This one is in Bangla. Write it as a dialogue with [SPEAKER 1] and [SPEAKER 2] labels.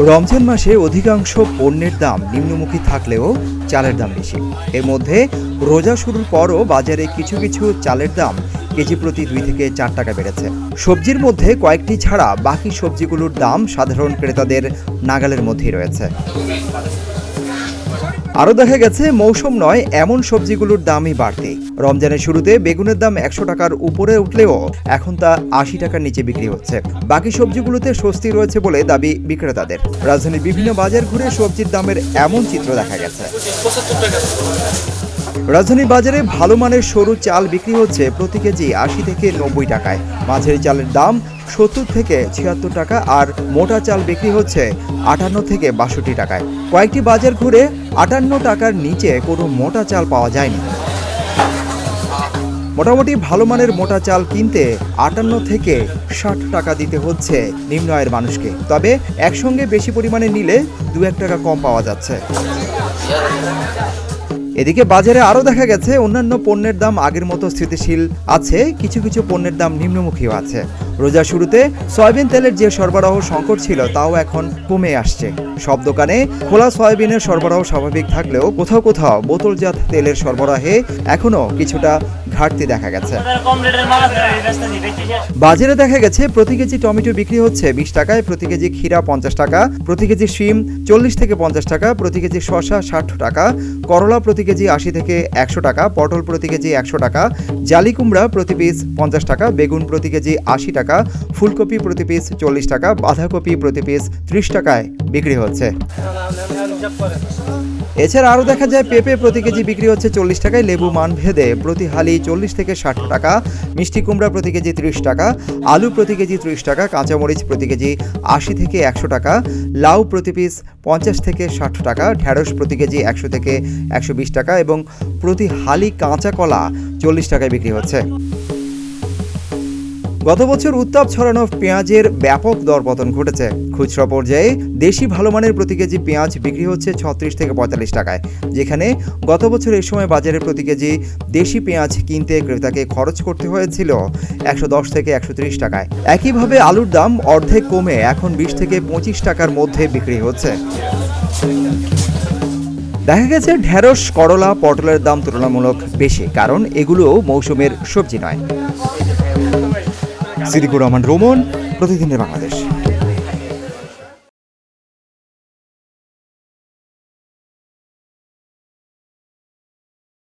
[SPEAKER 1] রমজান মাসে অধিকাংশ পণ্যের দাম নিম্নমুখী থাকলেও চালের দাম বেশি। এর মধ্যে রোজা শুরুর পরও বাজারে কিছু কিছু চালের দাম কেজি প্রতি 2 থেকে 4 টাকা বেড়েছে। সবজির মধ্যে কয়েকটি ছাড়া বাকি সবজিগুলোর দাম সাধারণ ক্রেতাদের নাগালের মধ্যেই রয়েছে। আরও দেখা গেছে মৌসুম নয় এমন সবজিগুলোর দামই বাড়তি। রমজানের শুরুতে বেগুনের দাম 100 টাকার উপরে উঠলেও এখন তা 80 টাকার নিচে বিক্রি হচ্ছে। বাকি সবজিগুলোতে স্বস্তি রয়েছে বলে দাবি বিক্রেতাদের। রাজধানীর বিভিন্ন বাজার ঘুরে সবজির দামের এমন চিত্র দেখা গেছে। রাজধানী বাজারে ভালো মানের সরু চাল বিক্রি হচ্ছে প্রতি কেজি 80 থেকে 90 টাকায়। মাঝারি চালের দাম 70 থেকে 76 টাকা আর মোটা চাল বিক্রি হচ্ছে 58 থেকে 62 টাকায়। কয়েকটি বাজার ঘুরে 58 টাকার নিচে কোনো মোটা চাল পাওয়া যায়নি। মোটামুটি ভালো মানের মোটা চাল কিনতে 58 থেকে 60 টাকা দিতে হচ্ছে নিম্ন আয়ের মানুষকে। তবে একসঙ্গে বেশি পরিমাণে নিলে 2-1 টাকা কম পাওয়া যাচ্ছে। এদিকে বাজারে আরও দেখা গেছে অন্যান্য পণ্যের দাম আগের মতো স্থিতিশীল আছে, কিছু কিছু পণ্যের দাম নিম্নমুখীও আছে। রোজা শুরুতে সয়াবিন তেলের যে সরবরাহ সংকট ছিল তাও এখন কমে আসছে। সব দোকানে খোলা সয়াবিনের সরবরাহ স্বাভাবিক থাকলেও কোথাও কোথাও বোতলজাত তেলের সরবরাহে এখনও কিছুটা ঘাটতি দেখা গেছে। বাজারে দেখা গেছে প্রতি কেজি টমেটো বিক্রি হচ্ছে 20 টাকায়, প্রতি কেজি ক্ষীরা 50 টাকা, প্রতি কেজি শিম 40 থেকে 50 টাকা, প্রতি কেজি শসা 60 টাকা, করলা প্রতি কেজি 80 থেকে 100 টাকা, পটল প্রতি কেজি 100 টাকা, জালি কুমড়া প্রতি পিস 50 টাকা, বেগুন প্রতি কেজি 80 টাকা, ফুলকপি প্রতি পিস 40 টাকা, বাঁধাকপি প্রতি পিস 30 টাকায় বিক্রি হচ্ছে। এছাড়া আরও দেখা যায় পেঁপে প্রতি কেজি বিক্রি হচ্ছে 40 টাকায়, লেবু মান ভেদে প্রতি হালি 40 থেকে 60 টাকা, মিষ্টি কুমড়া প্রতি কেজি 30 টাকা, আলু প্রতি কেজি 30 টাকা, কাঁচামরিচ প্রতি কেজি 80 থেকে 100 টাকা, লাউ প্রতি পিস 50 থেকে 60 টাকা, ঢেঁড়স প্রতি কেজি 100 থেকে 120 টাকা এবং প্রতি হালি কাঁচা কলা 40 টাকায় বিক্রি হচ্ছে। গত বছর উত্তাপ ছড়ানো পেঁয়াজের ব্যাপক দরপতন ঘটেছে। খুচরা পর্যায়ে দেশি ভালো মানের প্রতি কেজি পেঁয়াজ বিক্রি হচ্ছে 36 থেকে 45 টাকায়, যেখানে গত বছর এই সময় বাজারে প্রতি কেজি দেশি পেঁয়াজ কিনতে ক্রেতাকে খরচ করতে হয়েছিল 110 থেকে 130 টাকায়। একইভাবে আলুর দাম অর্ধেক কমে এখন 20 থেকে 25 টাকার মধ্যে বিক্রি হচ্ছে। দেখা গেছে ঢেঁড়স, করলা, পটলের দাম তুলনামূলক বেশি, কারণ এগুলো মৌসুমের সবজি নয়। সিদ্দিকুর রহমান রোমন, প্রতিদিনের বাংলাদেশ।